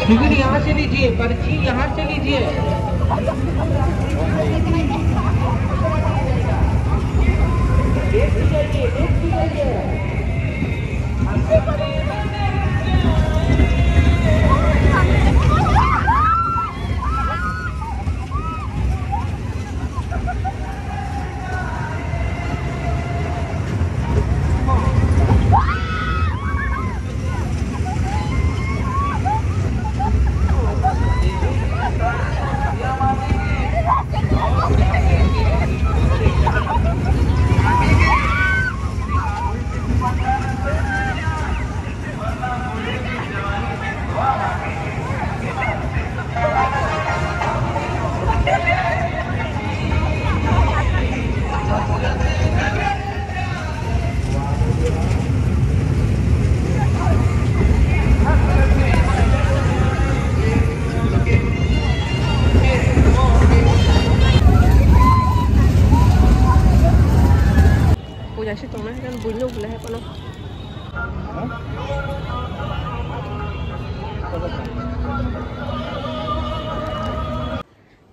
Ticket यहाँ से लीजिए, पर्ची यहाँ से लीजिए।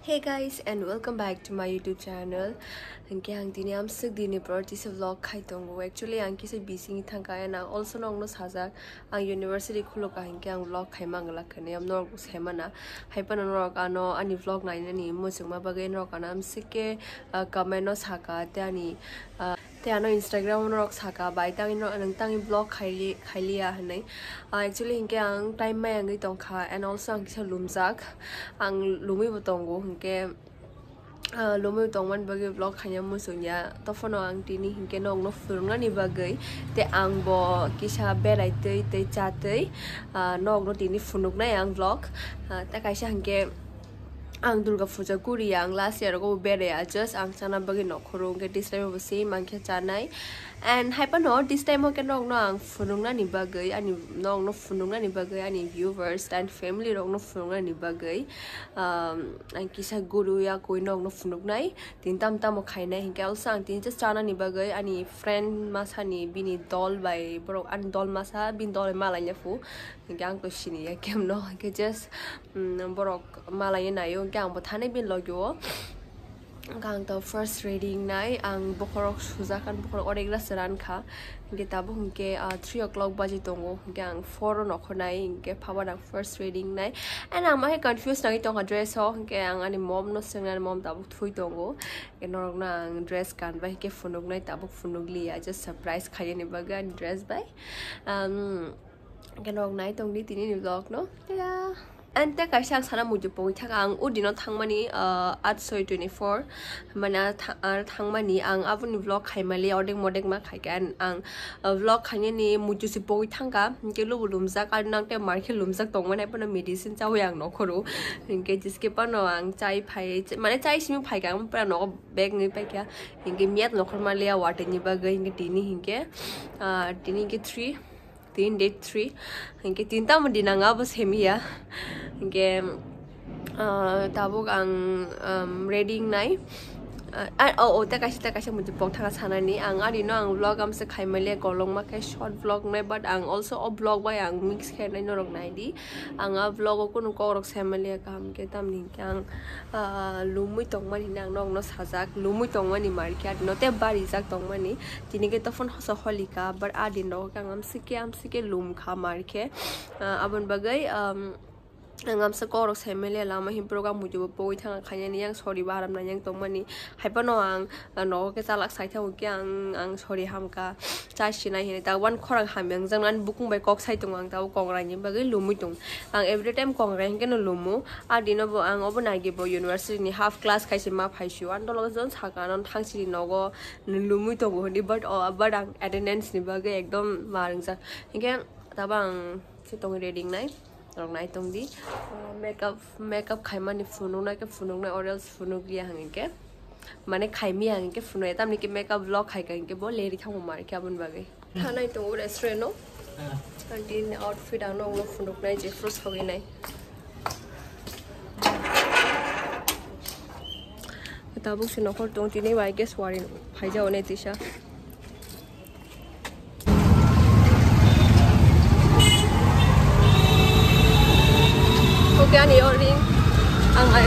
Hey guys, and welcome back to my YouTube channel. Anki hang dini am sik dini party se vlog khai tongo. Actually anki se busy thang kaya na also nong no sajak ang university khulo ka anki ang vlog khai mangala khane am nor semana hyper no ano ani vlog na ni mo singma bagay no kana am sike comment no saka te ani te ano Instagram no saka bai tang no nang tang vlog khai liya hanai actually anki ang time mai angi tong kha and also ang sa lumjak ang lumi botongo ke lomo tongman bagi vlog khanya musunya tofono ang tini hinke nong no furunga ni bagai te ang bo kisa berai te chatei nog no tini funuk na yang vlog ta kaisa hinke ang Durga Puja kuri yang last year go berai just ang sana bagi no khurung ke this time basi mangkhe chanai and hyper no this time ke nong no ang fununga ni bagai ani nong no fununga ni bagai ani viewers and family rong no fununga ni bagai ang kisa guru ya koi nong no funuk nai tin tam tam khai nai hinke also ang tin just chana ni bagai ani friend masa ni bini dol by bro an dol masa bin dol malanya fu hinke ang ko shini ya kem no ke just borok malaya na yo ang bo thane bin logyo gang the first reading nai ang bokorok suzakan bokorok oregra seran kha ge tabu hungke 3 o'clock baji tongo gang 4 no khonai ge phawa first reading nai and am I confused nai tong dress ho ge ang ani mom no sengan mom tabu thui tongo ge norok na ang dress kan bai ke funuk nai tabu funuk li I just surprise khai ni baga dress bai ge norok nai tong ni tini ni vlog no yeah. And the kaisa sana muju poi thak ang udino thangmani at soy 24 mana thangmani ang abuni vlog khaimali ording modek ma khaikan ang vlog khani ni muju si poi thangka ke lu lumjak ar nang te marke lumjak tongmani pana medicine chaw yang no khoru ke jiske pano ang chai phai mane chai simi phai ka pra no bag ni pa kya inge miat no khorma leya water ni ba ga inge tini hinge tini ke 3 date 3 hinge tinta mundina nga bos hemia hinge tabuk ang reading nai ta kaisa muju pok thanga sanani ang ari no ang vlog am se khaimale kolong ma kai short vlog nai but ang also a vlog by ang mix khe nai norok nai di ang a vlog ko no korok semale kam ke tam ning kyang lumui tongmani nang nong no sajak lumui tongmani market no te bari jak tongmani tini ke to phone hosa holika but adi no kang am sike lum kha marke abon bagai ngam sa korok semele lama him program muju poi thanga khanya ni yang sorry baram na yang tongmani hypano ang no ke salak sai thau kyang ang sorry hamka cha shinai he ta one khorang hamyang jangnan bukung bai kok sai tungang ta kongra ni bagai lumui tung ang every time kongra hing ke no lumu adino bo ang obona ge bo university ni half class khai se ma phaisu an dolo jon sakanon thangsi no go lumui to go ni but ang attendance ni bagai ekdom marang ja hinge tabang chitong reading nai rong nai tong di makeup khaima ni funung na ke funung na or else funung liya hangin ke mane khaimi hangin ke funung etam ni ke makeup vlog khai kan ke bo leri thang mar ke abun bagai thanai tong restaurant no din outfit ang no funung nai je fruits hogi nai tabuk se nokor tong tini I guess wari phaija one tisha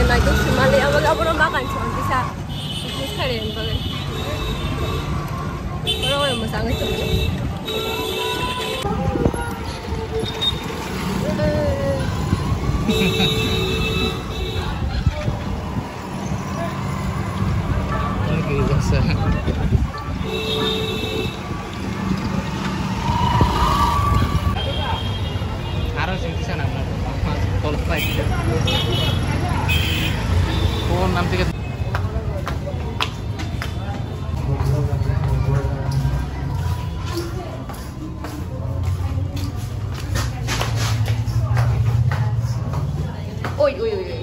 naik semali amag abo na makan so bisa karen bagai orang masang itu Lagi bahasa. Harus yang di sana tol fight. Oh, nanti kita oi oi oi oi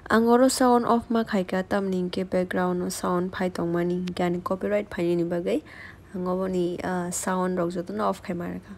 Angoro sound off ma khaika tam ning ke background no sound phai tong mani gan copyright phai ni bagai angobo ni sound rok joto na off khai maraka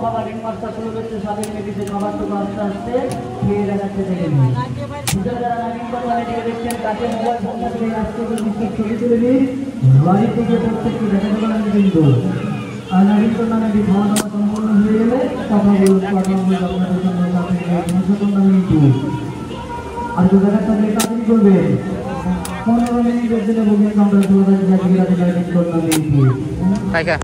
খাবার রিংমাস্টার শুরু করছে স্বাধীন medicine খাবারটুকু আস্তে আস্তে খেয়ে দেখাচ্ছে থেকে নিন যারা রানিং কোম্পানি থেকে দেখছেন তাকে মোবাইল ফোন থেকে আজকে ছবি তুলে দিন বাড়ি থেকে প্রত্যেককে দেখাতে পারেন কিন্তু আর নারী কন্যাটি খাওয়া দাওয়া সম্পূর্ণ হয়ে গেলে কথা বলুন আপনাদের সঙ্গে কিন্তু আর দু টাকার থাকলে তাড়াতাড়ি করবেন 15 মিনিটের জন্য বুকিং কাউন্টার খোলা থাকে